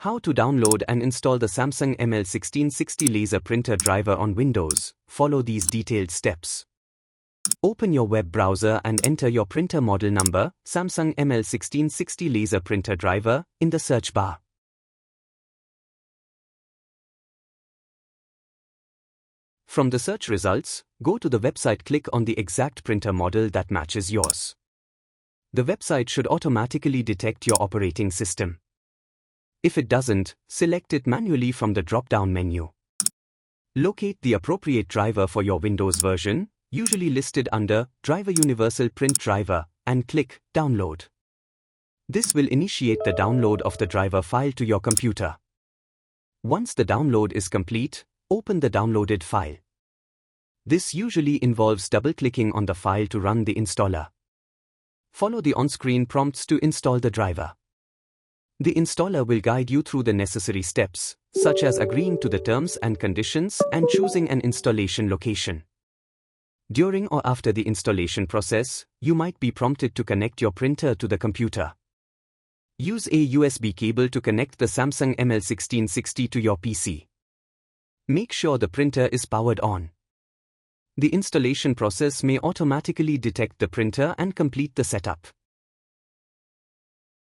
How to download and install the Samsung ML1660 laser printer driver on Windows. Follow these detailed steps. Open your web browser and enter your printer model number, Samsung ML1660 laser printer driver, in the search bar. From the search results, go to the website, click on the exact printer model that matches yours. The website should automatically detect your operating system. If it doesn't, select it manually from the drop-down menu. Locate the appropriate driver for your Windows version, usually listed under Driver Universal Print Driver, and click Download. This will initiate the download of the driver file to your computer. Once the download is complete, open the downloaded file. This usually involves double-clicking on the file to run the installer. Follow the on-screen prompts to install the driver. The installer will guide you through the necessary steps, such as agreeing to the terms and conditions and choosing an installation location. During or after the installation process, you might be prompted to connect your printer to the computer. Use a USB cable to connect the Samsung ML1660 to your PC. Make sure the printer is powered on. The installation process may automatically detect the printer and complete the setup.